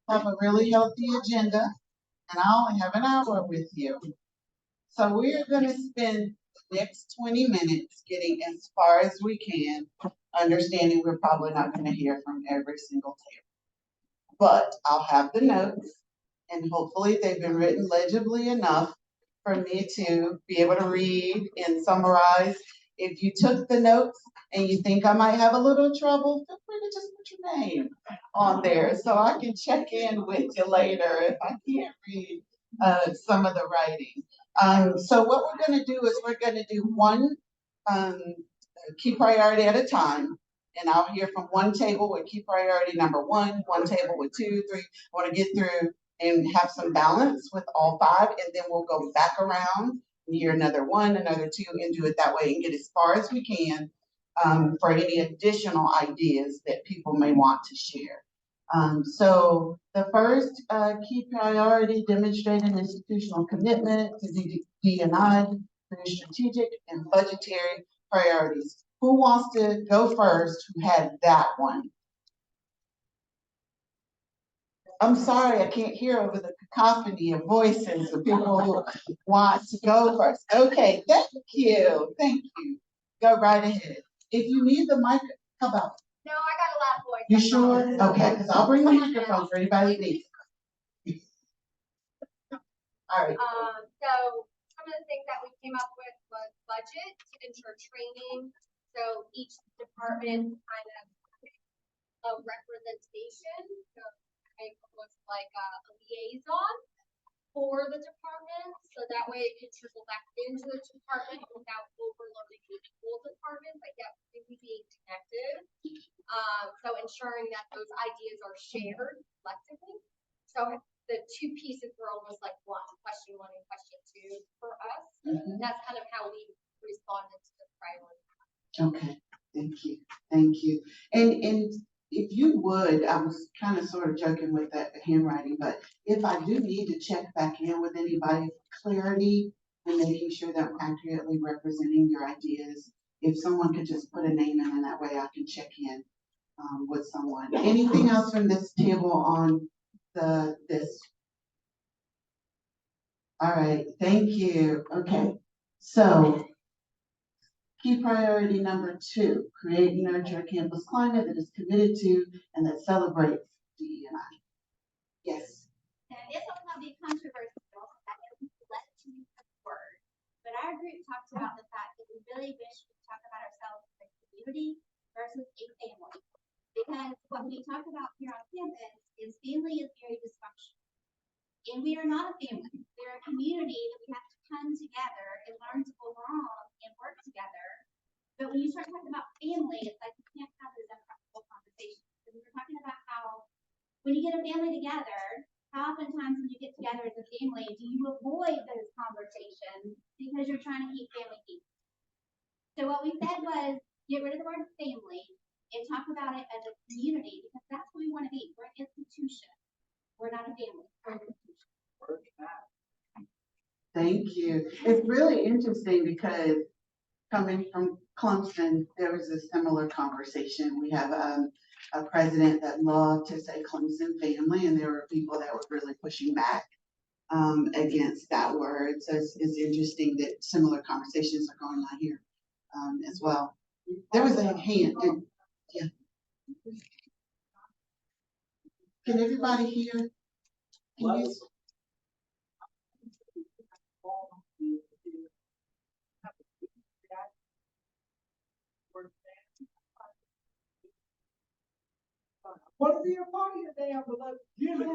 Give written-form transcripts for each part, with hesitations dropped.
have a really healthy agenda, and I only have an hour with you. So we're gonna spend the next 20 minutes getting as far as we can, understanding we're probably not gonna hear from every single table. But I'll have the notes, and hopefully they've been written legibly enough for me to be able to read and summarize. If you took the notes and you think I might have a little trouble, feel free to just put your name on there so I can check in with you later if I can't read some of the writing. So what we're going to do is we're going to do one key priority at a time. And I'll hear from one table with key priority number one table with 2, 3. I want to get through and have some balance with all 5, and then we'll go back around and hear another 1, another 2, and do it that way and get as far as we can for any additional ideas that people may want to share. So the first key priority, demonstrating institutional commitment to DEI through strategic and budgetary priorities. Who wants to go first who had that one? I'm sorry, I can't hear over the cacophony of voices of people who want to go first. Okay, thank you. Thank you. Go right ahead. If you need the mic, how about? No, I got a loud voice. You sure? Okay, because I'll bring the microphone for anybody that needs. All right. So some of the things that we came up with was budget to ensure training. So each department kind of a representation. So it looks like a liaison for the department. So that way it can trickle back into the department without overloading the whole department, but yet really being connected. So ensuring that those ideas are shared collectively. So the 2 pieces were almost like one, question 1 and question 2 for us. That's kind of how we responded to the priority. Okay, thank you, thank you. And if you would, I was kind of sort of joking with that handwriting, but if I do need to check back in with anybody for clarity and making sure that I'm accurately representing your ideas, if someone could just put a name in, and that way I can check in with someone. Anything else from this table on this? All right, thank you. Okay, so key priority number 2, create and nurture a campus climate that is committed to and that celebrates DEI. Yes. And this will not be controversial, that is less to use the word. But our group talked about the fact that we really wish we could talk about ourselves as a community versus a family. Because what we talk about here on campus is family is very dysfunctional. And we are not a family. We're a community that we have to come together and learn to belong and work together. But when you start talking about family, it's like you can't have those uncomfortable conversations. Because we're talking about how when you get a family together, how oftentimes when you get together as a family, do you avoid those conversations because you're trying to keep family peace? So what we said was get rid of the word family and talk about it as a community, because that's what we want to be. We're an institution. We're not a family. We're an institution. Thank you. It's really interesting because coming from Clemson, there was a similar conversation. We have a president that loved to say Clemson family, and there were people that were really pushing back against that word. So it's interesting that similar conversations are going on here as well. There was a hand. Yeah. Can everybody hear? Can you? What are your party today? I would like you. Love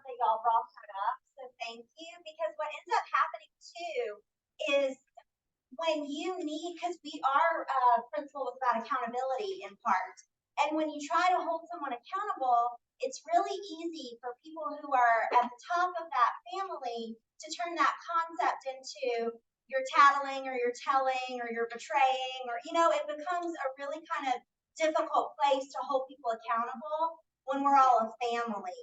that y'all brought that up, so thank you. Because what ends up happening too is when you need, because we are principle was about accountability in part, and when you try to hold someone accountable, it's really easy for people who are at the top of that family to turn that concept into you're tattling or you're telling or you're betraying, or it becomes a really kind of difficult place to hold people accountable when we're all a family.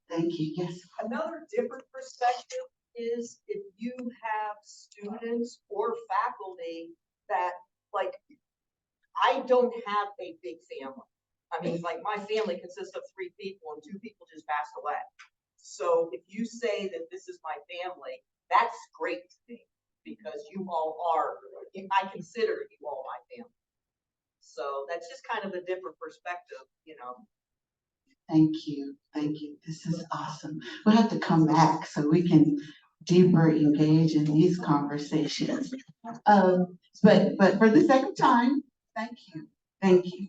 Thank you. Yes. Another different perspective is if you have students or faculty that, like, I don't have a big family. I mean, like, my family consists of 3 people and 2 people just passed away. So if you say that this is my family, that's great to me because you all are, I consider you all my family. So that's just kind of a different perspective, you know. Thank you, thank you. This is awesome. We'll have to come back so we can deeper engage in these conversations. But for the sake of time, thank you, thank you.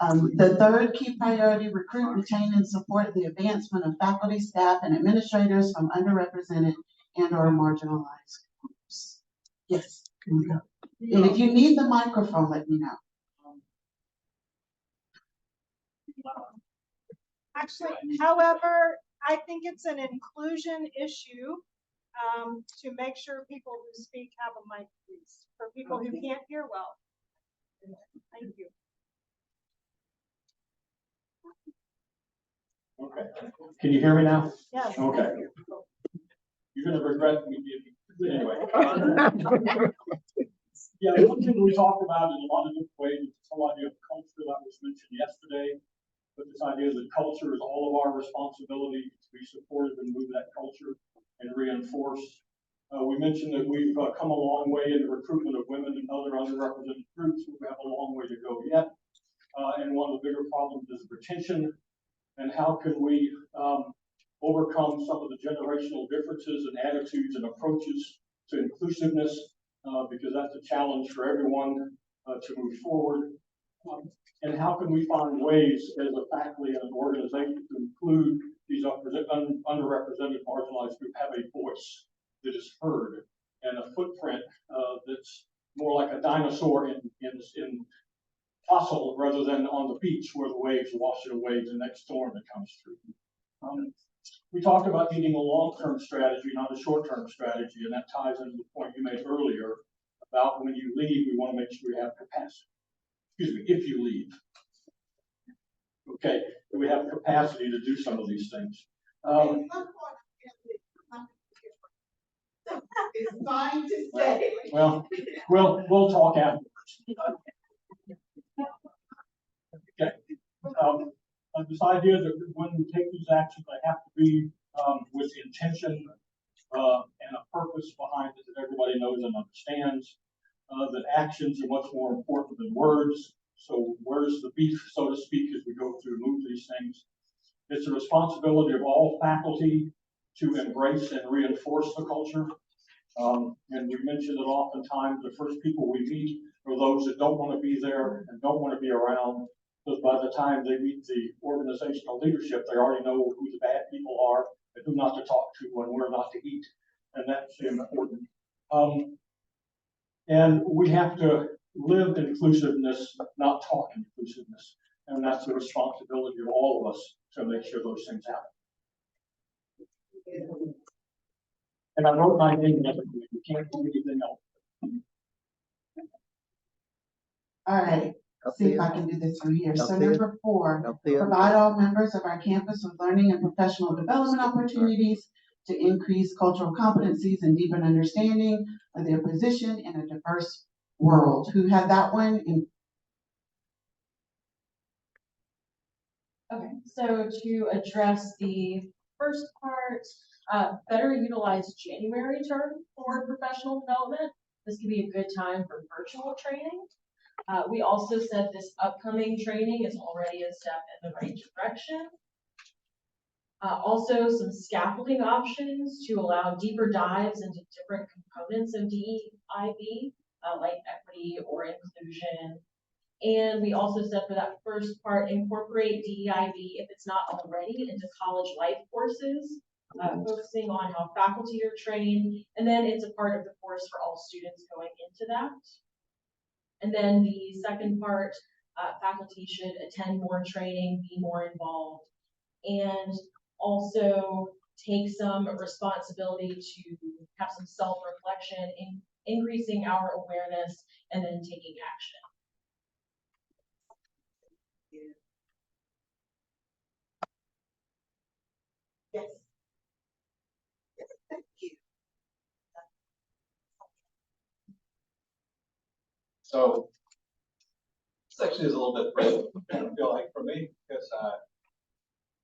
The third key priority, recruit, retain, and support the advancement of faculty, staff, and administrators from underrepresented and/or marginalized groups. Yes, can we go? And if you need the microphone, let me know. Actually, however, I think it's an inclusion issue, to make sure people who speak have a mic, please, for people who can't hear well. Thank you. Okay, can you hear me now? Yes. Okay. You're gonna regret me anyway. Yeah, one thing we talked about in a lot of different ways is this whole idea of culture that was mentioned yesterday. But this idea that culture is all of our responsibility to be supportive and move that culture and reinforce. We mentioned that we've come a long way in the recruitment of women and other underrepresented groups. We have a long way to go yet. And one of the bigger problems is retention. And how can we overcome some of the generational differences and attitudes and approaches to inclusiveness, because that's a challenge for everyone to move forward. And how can we find ways as a faculty and an organization to include these underrepresented, marginalized groups, have a voice that is heard and a footprint that's more like a dinosaur in fossil rather than on the beach where the waves wash it away the next storm that comes through. We talked about needing a long-term strategy, not a short-term strategy, and that ties into the point you made earlier about when you leave, we want to make sure we have capacity. Excuse me, if you leave. Okay, we have capacity to do some of these things. It's fine to say. Well, we'll talk afterwards. Okay. This idea that when we take these actions, they have to be with intention and a purpose behind it that everybody knows and understands. That actions are much more important than words. So where's the beef, so to speak, as we go through and move these things? It's a responsibility of all faculty to embrace and reinforce the culture. And we mentioned that oftentimes the first people we meet are those that don't want to be there and don't want to be around. Because by the time they meet the organizational leadership, they already know who the bad people are and who not to talk to and where not to eat. And that's important. And we have to live inclusiveness, not talk inclusiveness. And that's the responsibility of all of us to make sure those things happen. And I wrote my name and everything. You can't do anything else. All right, see if I can do this from here. So Altheia. number 4, Altheia. provide all members of our campus with learning and professional development opportunities to increase cultural competencies and deepen understanding of their position in a diverse world. Who had that one? Okay, so to address the first part, better utilize January term for professional development. This could be a good time for virtual training. We also said this upcoming training is already a step in the right direction. Also some scaffolding options to allow deeper dives into different components of DEIB, like equity or inclusion. And we also said for that first part, incorporate DEIB if it's not already into college life courses, focusing on how faculty are trained. And then it's a part of the course for all students going into that. And then the second part, faculty should attend more training, be more involved, and also take some responsibility to have some self-reflection in increasing our awareness and then taking action. Yes. Yes, thank you. So this actually is a little bit brave, I feel like, for me, because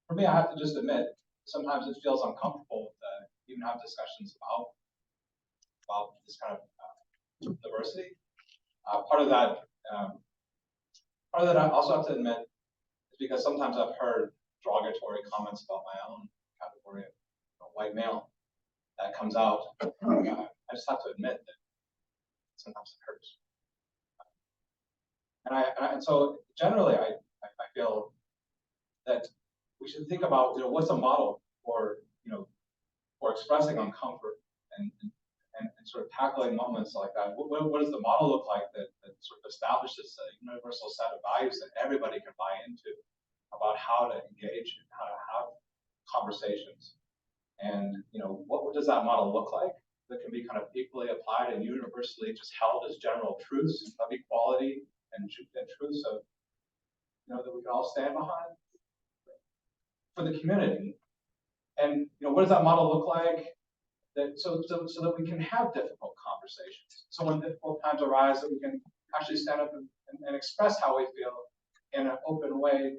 for me, I have to just admit, sometimes it feels uncomfortable to even have discussions about this kind of diversity. Part of that I also have to admit is because sometimes I've heard derogatory comments about my own category of white male that comes out. I just have to admit that sometimes it hurts. And so generally, I feel that we should think about, what's a model for, for expressing uncomfort and sort of tackling moments like that. What does the model look like that sort of establishes a universal set of values that everybody can buy into about how to engage and how to have conversations? And, what does that model look like that can be kind of equally applied and universally just held as general truths of equality and truths of, that we can all stand behind for the community. And, what does that model look like so that we can have difficult conversations? So when difficult times arise, that we can actually stand up and express how we feel in an open way.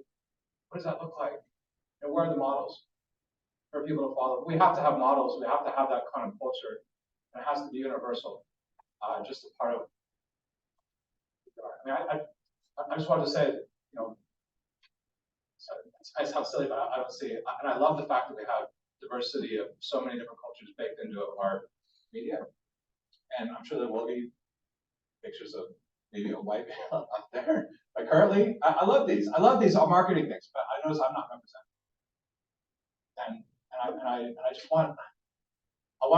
What does that look like? And where are the models for people to follow? We have to have models. We have to have that kind of culture. And it has to be universal, just a part of. I just wanted to say, I sound silly, but I don't see it. And I love the fact that we have diversity of so many different cultures baked into our media. And I'm sure there will be pictures of maybe a white male out there. But currently, I love these. I love these marketing things, but I notice I'm not represented. And I just want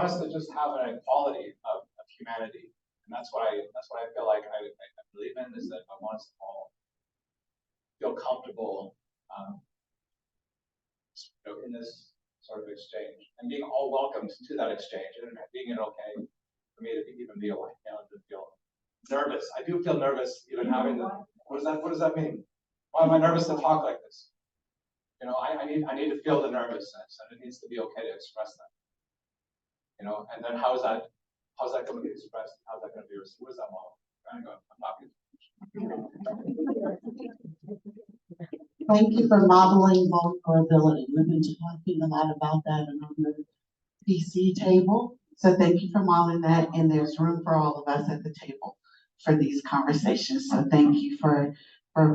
us to just have an equality of humanity. And that's what I feel like I believe in, is that I want us to all feel comfortable in this sort of exchange and being all welcomed to that exchange and being it okay for me to even be a white male and to feel nervous. I do feel nervous even having the, what does that mean? Why am I nervous to talk like this? I need to feel the nervousness, and it needs to be okay to express that. And then how's that going to be expressed? How's that going to be received? What is that model? I'm talking. Thank you for modeling vulnerability. We've been talking a lot about that on the PC table. So thank you for modeling that, and there's room for all of us at the table for these conversations. So thank you for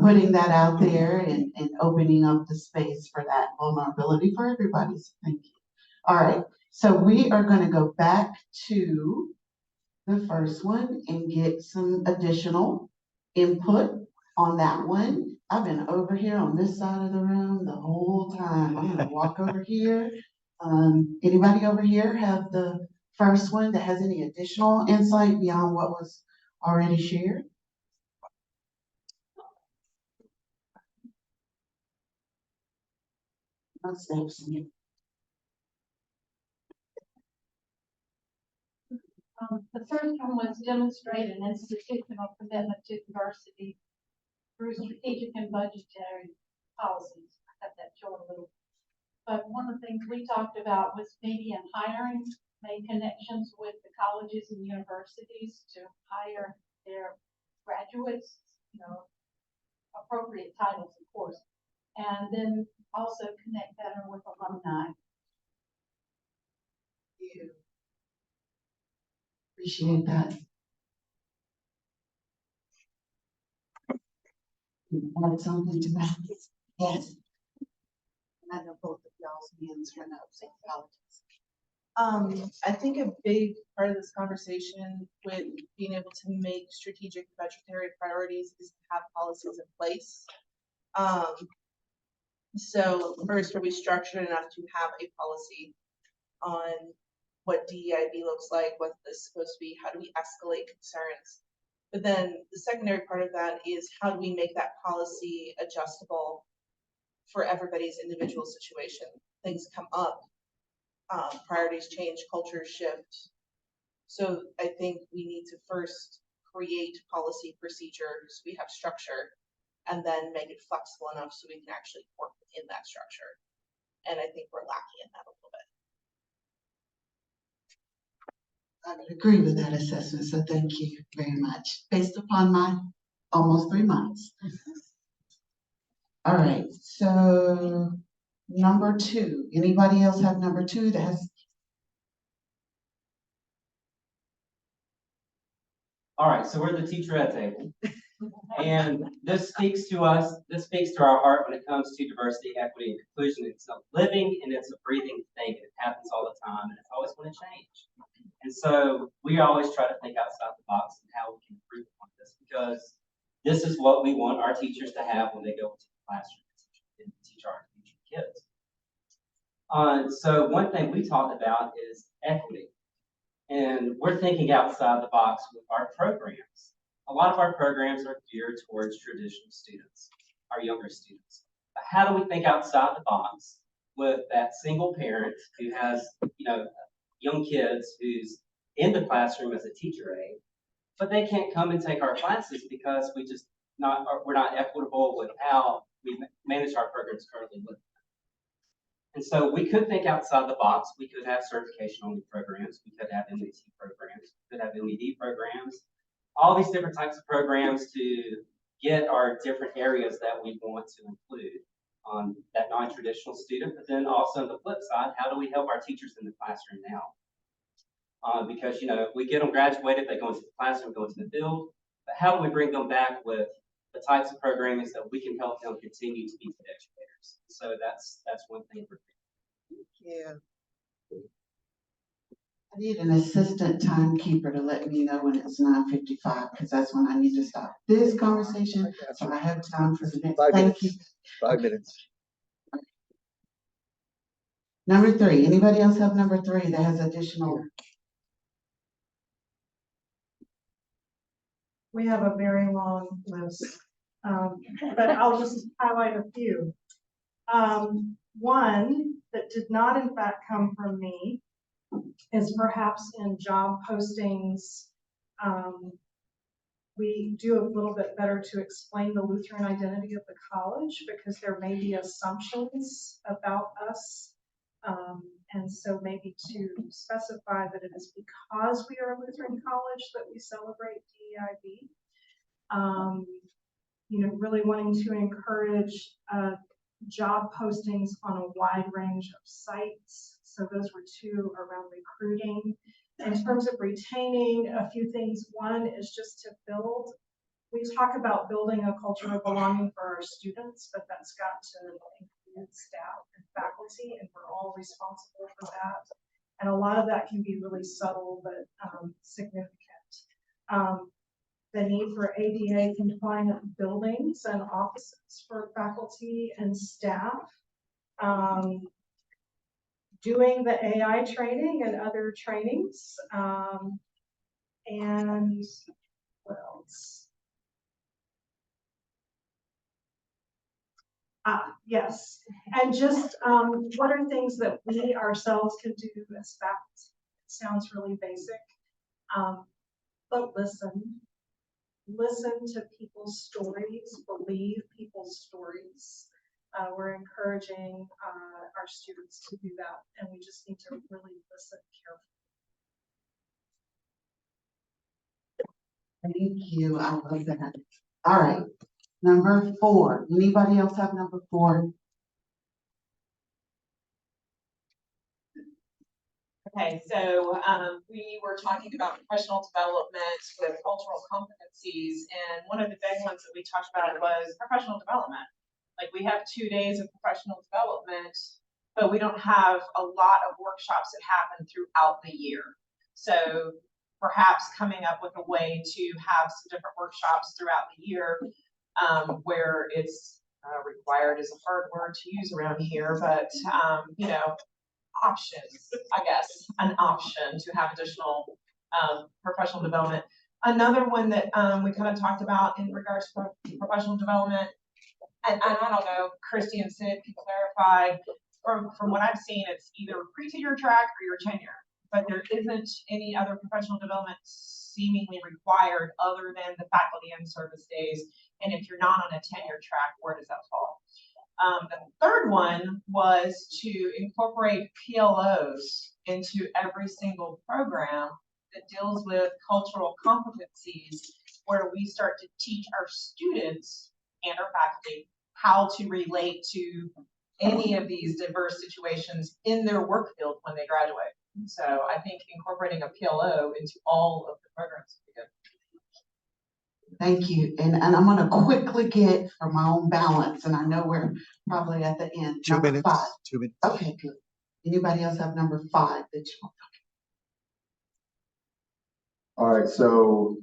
putting that out there and opening up the space for that vulnerability for everybody. So thank you. All right, so we are going to go back to the first one and get some additional input on that one. I've been over here on this side of the room the whole time. I'm gonna walk over here. Anybody over here have the first one that has any additional insight beyond what was already shared? The first one was demonstrate an institutional commitment to diversity through strategic and budgetary policies. I got that short a little. But one of the things we talked about was maybe in hiring, make connections with the colleges and universities to hire their graduates, appropriate titles, of course, and then also connect better with alumni. Appreciate that. Add something to that? Yes. I know both of y'all's hands went up, so apologies. I think a big part of this conversation with being able to make strategic budgetary priorities is to have policies in place. So first, are we structured enough to have a policy on what DEIB looks like, what this is supposed to be, how do we escalate concerns? But then the secondary part of that is how do we make that policy adjustable for everybody's individual situation? Things come up, priorities change, cultures shift. So I think we need to first create policy procedures, we have structure, and then make it flexible enough so we can actually work within that structure. And I think we're lacking in that a little bit. I would agree with that assessment, so thank you very much, based upon my almost 3 months. All right, so number 2, anybody else have number 2 that has? All right, so we're the teacherette table. And this speaks to us, this speaks to our heart when it comes to diversity, equity, and inclusion. It's a living and it's a breathing thing. It happens all the time and it's always going to change. And so we always try to think outside the box and how we can improve on this, because this is what we want our teachers to have when they go into the classroom and teach our future kids. So one thing we talked about is equity. And we're thinking outside the box with our programs. A lot of our programs are geared towards traditional students, our younger students. But how do we think outside the box with that single parent who has, young kids who's in the classroom as a teacher aide, but they can't come and take our classes because we're not equitable with how we manage our programs currently with them. And so we could think outside the box. We could have certification-only programs. We could have MET programs. We could have MED programs. All these different types of programs to get our different areas that we want to include on that non-traditional student. But then also on the flip side, how do we help our teachers in the classroom now? Because, if we get them graduated, they go into the classroom, go into the field. But how do we bring them back with the types of programming that we can help them continue to be good educators? So that's one thing we're thinking. Yeah. I need an assistant timekeeper to let me know when it's 9:55, because that's when I need to stop this conversation, so I have time for the next. 5 Thank you. minutes. 5 minutes. Number 3, anybody else have number 3 that has additional? We have a very long list, but I'll just highlight a few. One that did not in fact come from me is perhaps in job postings. We do a little bit better to explain the Lutheran identity of the college, because there may be assumptions about us. And so maybe to specify that it is because we are a Lutheran college that we celebrate DEIB. Really wanting to encourage job postings on a wide range of sites. So those were 2 around recruiting. In terms of retaining, a few things. One is just to build. We talk about building a culture of belonging for our students, but that's got to include staff and faculty, and we're all responsible for that. And a lot of that can be really subtle, but significant. The need for ADA compliant buildings and offices for faculty and staff. Doing the AI training and other trainings. And what else? Yes, and just what are things that we ourselves can do as faculty? It sounds really basic, but listen to people's stories, believe people's stories. We're encouraging our students to do that, and we just need to really listen carefully. Thank you. I love that. All right. Number 4. Anybody else have number 4? Okay, so we were talking about professional development with cultural competencies, and one of the big ones that we talked about was professional development. Like, we have 2 days of professional development, but we don't have a lot of workshops that happen throughout the year. So perhaps coming up with a way to have some different workshops throughout the year, where it's required is a hard word to use around here, but options, I guess, an option to have additional professional development. Another one that we kind of talked about in regards to professional development, and I don't know, Christy and Sid can clarify, from what I've seen, it's either pre-tenure track or your tenure, but there isn't any other professional development seemingly required other than the faculty and service days. And if you're not on a tenure track, where does that fall? The third one was to incorporate PLOs into every single program that deals with cultural competencies, where we start to teach our students and our faculty how to relate to any of these diverse situations in their work field when they graduate. So I think incorporating a PLO into all of the programs would be good. Thank you. And I'm gonna quickly get for my own balance, and I know we're probably at the end. 2 Number minutes. 5. 2 minutes. Okay, good. Anybody else have number 5 that you want? All right, so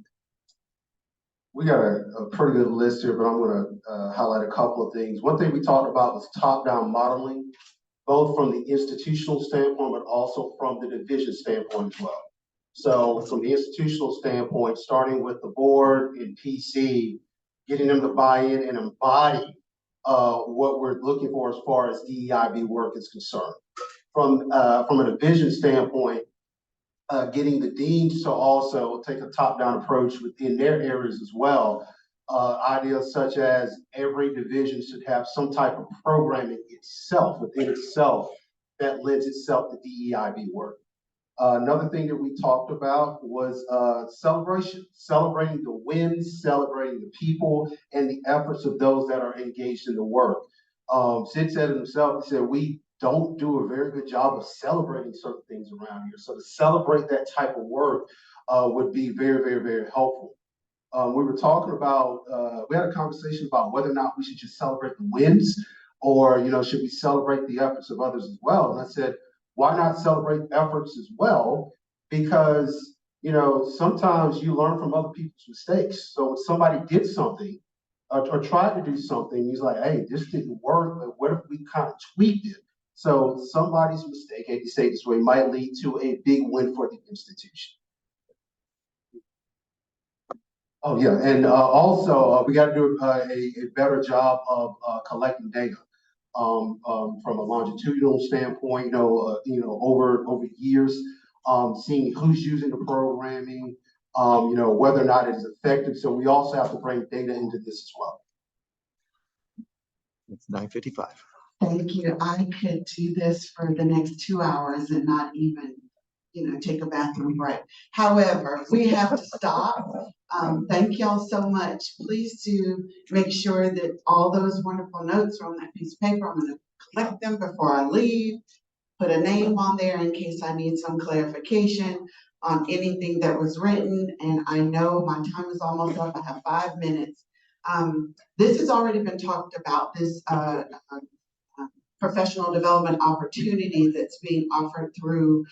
we got a pretty good list here, but I'm gonna highlight a couple of things. One thing we talked about was top-down modeling, both from the institutional standpoint, but also from the division standpoint as well. So from the institutional standpoint, starting with the board and PC, getting them to buy in and embody what we're looking for as far as DEIB work is concerned. From a division standpoint, getting the deans to also take a top-down approach within their areas as well. Ideas such as every division should have some type of programming within itself that lends itself to DEIB work. Another thing that we talked about was celebrating the wins, celebrating the people and the efforts of those that are engaged in the work. Sid said it himself, he said, we don't do a very good job of celebrating certain things around here. So to celebrate that type of work would be very, very, very helpful. We were talking about, we had a conversation about whether or not we should just celebrate the wins or, should we celebrate the efforts of others as well? And I said, why not celebrate efforts as well? Because, sometimes you learn from other people's mistakes. So when somebody did something or tried to do something, he's like, hey, this didn't work, but what if we kind of tweaked it? So somebody's mistake, I hate to say it this way, might lead to a big win for the institution. Oh yeah, and also we got to do a better job of collecting data from a longitudinal standpoint. Over years, seeing who's using the programming, whether or not it is effective. So we also have to bring data into this as well. It's 9:55. Thank you. I could do this for the next 2 hours and not even, take a bathroom break. However, we have to stop. Thank y'all so much. Please do make sure that all those wonderful notes are on that piece of paper. I'm gonna collect them before I leave, put a name on there in case I need some clarification on anything that was written. And I know my time is almost up. I have 5 minutes. This has already been talked about, this professional development opportunity that's being offered through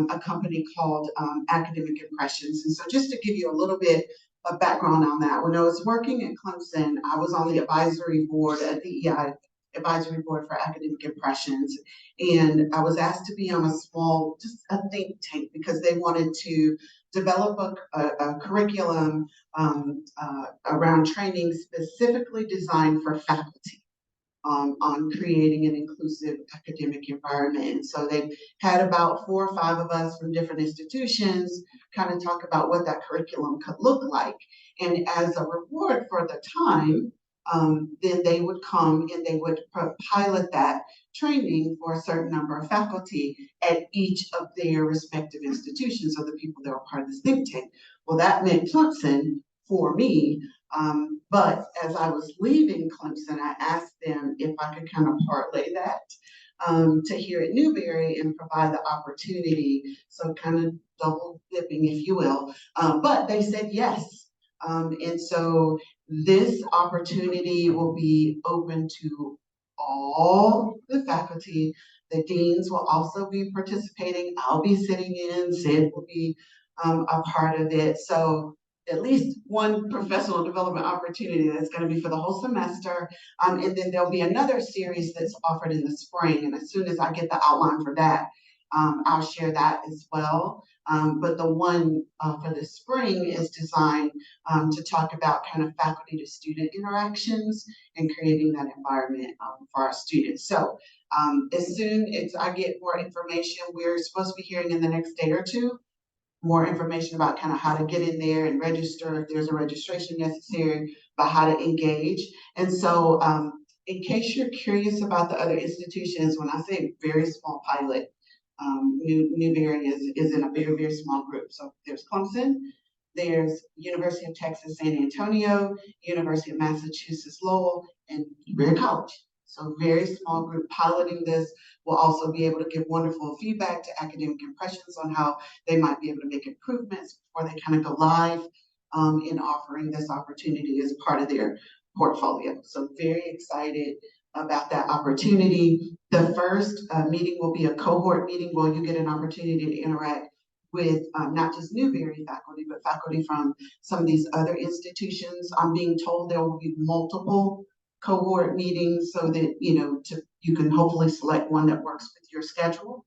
a company called Academic Impressions. And so just to give you a little bit of background on that, when I was working at Clemson, I was on the advisory board at the DEI advisory board for Academic Impressions. And I was asked to be on just a think tank, because they wanted to develop a curriculum around training specifically designed for faculty. On creating an inclusive academic environment. And so they had about 4 or 5 of us from different institutions kind of talk about what that curriculum could look like. And as a reward for the time, then they would come and they would pilot that training for a certain number of faculty at each of their respective institutions, of the people that were part of this think tank. Well, that meant Clemson for me. But as I was leaving Clemson, I asked them if I could kind of parlay that to here at Newberry and provide the opportunity, so kind of double dipping, if you will. But they said yes. And so this opportunity will be open to all the faculty. The deans will also be participating. I'll be sitting in, Sid will be a part of it. So at least one professional development opportunity that's going to be for the whole semester. And then there'll be another series that's offered in the spring. And as soon as I get the outline for that, I'll share that as well. But the one for the spring is designed to talk about kind of faculty to student interactions and creating that environment for our students. So as soon as I get more information, we're supposed to be hearing in the next day or two more information about kind of how to get in there and register if there's a registration necessary, about how to engage. And so in case you're curious about the other institutions, when I say very small pilot, Newberry is in a very, very small group. So there's Clemson, there's University of Texas, San Antonio, University of Massachusetts, Lowell, and Newberry College. So very small group piloting this. Will also be able to give wonderful feedback to academic impressions on how they might be able to make improvements before they kind of go live in offering this opportunity as part of their portfolio. So very excited about that opportunity. The first meeting will be a cohort meeting where you get an opportunity to interact with not just Newberry faculty, but faculty from some of these other institutions. I'm being told there will be multiple cohort meetings so that, you can hopefully select one that works with your schedule.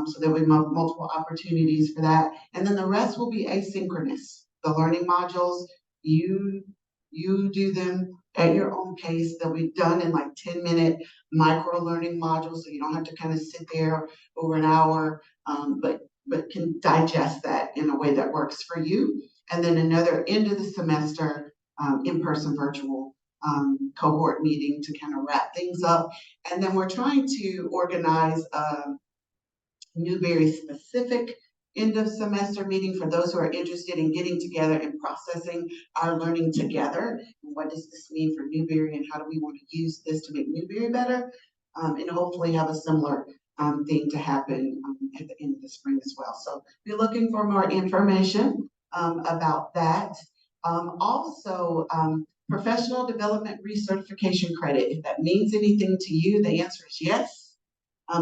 So there will be multiple opportunities for that. And then the rest will be asynchronous. The learning modules, you do them at your own pace. They'll be done in like 10-minute micro learning modules. So you don't have to kind of sit there over an hour, but can digest that in a way that works for you. And then another end of the semester, in-person virtual cohort meeting to kind of wrap things up. And then we're trying to organize Newberry specific end of semester meeting for those who are interested in getting together and processing our learning together. What does this mean for Newberry and how do we want to use this to make Newberry better? And hopefully have a similar thing to happen at the end of the spring as well. So be looking for more information about that. Also, professional development recertification credit. If that means anything to you, the answer is yes.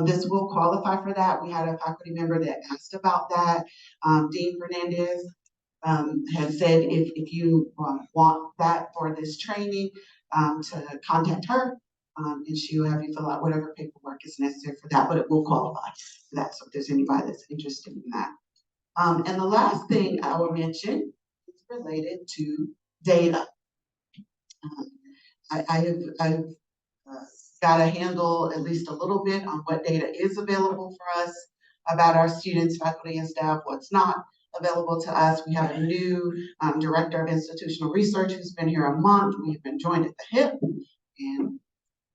This will qualify for that. We had a faculty member that asked about that. Dean Fernandez has said if you want that for this training, to contact her, and she will have you fill out whatever paperwork is necessary for that, but it will qualify for that. So if there's anybody that's interested in that. And the last thing I will mention is related to data. I've got a handle at least a little bit on what data is available for us about our students, faculty, and staff, what's not available to us. We have a new director of institutional research who's been here a month. We've been joined at the hip, and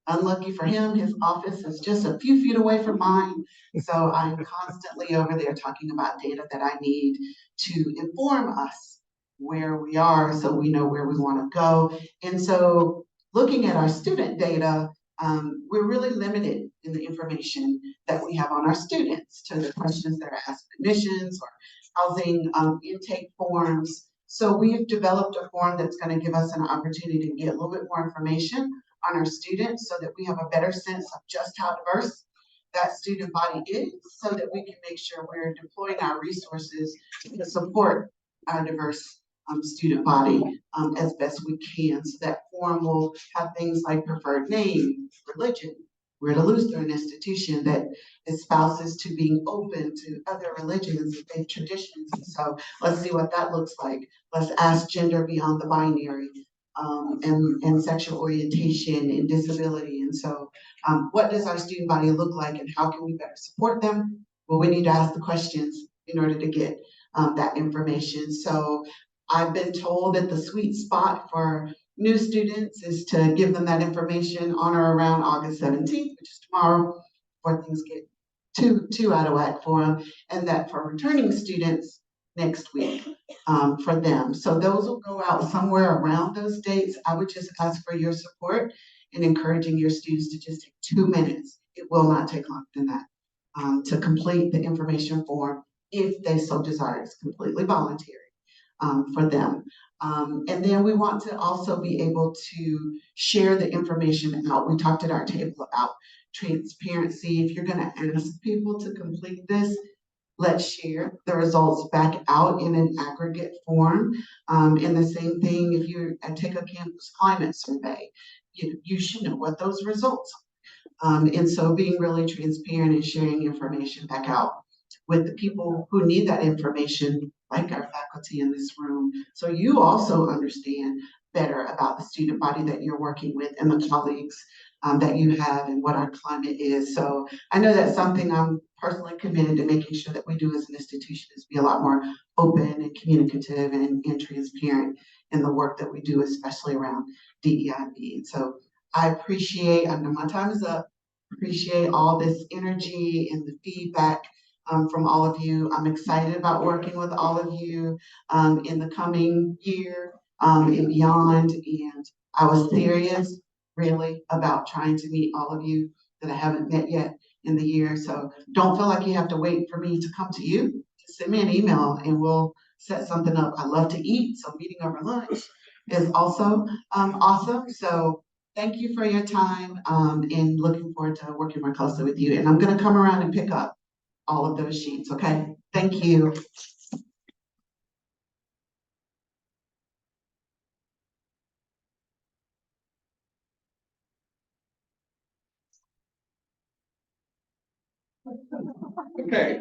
unlucky for him, his office is just a few feet away from mine. So I'm constantly over there talking about data that I need to inform us where we are so we know where we want to go. And so looking at our student data, we're really limited in the information that we have on our students to the questions that are asked in admissions or housing intake forms. So we've developed a form that's going to give us an opportunity to get a little bit more information on our students so that we have a better sense of just how diverse that student body is so that we can make sure we're deploying our resources to support our diverse student body as best we can. So that form will have things like preferred name, religion. We're at a Lutheran institution that espouses to being open to other religions and faith traditions. And so let's see what that looks like. Let's ask gender beyond the binary, and sexual orientation and disability. And so what does our student body look like and how can we better support them? Well, we need to ask the questions in order to get that information. So I've been told that the sweet spot for new students is to give them that information on or around August 17th, which is tomorrow, before things get too out of whack for them, and that for returning students next week for them. So those will go out somewhere around those dates. I would just ask for your support in encouraging your students to just take 2 minutes. It will not take longer than that to complete the information form if they so desire. It's completely voluntary for them. And then we want to also be able to share the information out. We talked at our table about transparency. If you're going to ask people to complete this, let's share the results back out in an aggregate form. And the same thing if you take a campus climate survey, you should know what those results are. And so being really transparent and sharing information back out with the people who need that information, like our faculty in this room. So you also understand better about the student body that you're working with and the colleagues that you have and what our climate is. So I know that's something I'm personally committed to making sure that we do as an institution is be a lot more open and communicative and transparent in the work that we do, especially around DEIB. So I appreciate, I know my time is up, appreciate all this energy and the feedback from all of you. I'm excited about working with all of you in the coming year and beyond. And I was serious, really, about trying to meet all of you that I haven't met yet in the year. So don't feel like you have to wait for me to come to you. Just send me an email and we'll set something up. I love to eat, so meeting over lunch is also awesome. So thank you for your time and looking forward to working more closely with you. And I'm gonna come around and pick up all of those sheets, okay? Thank you. Okay,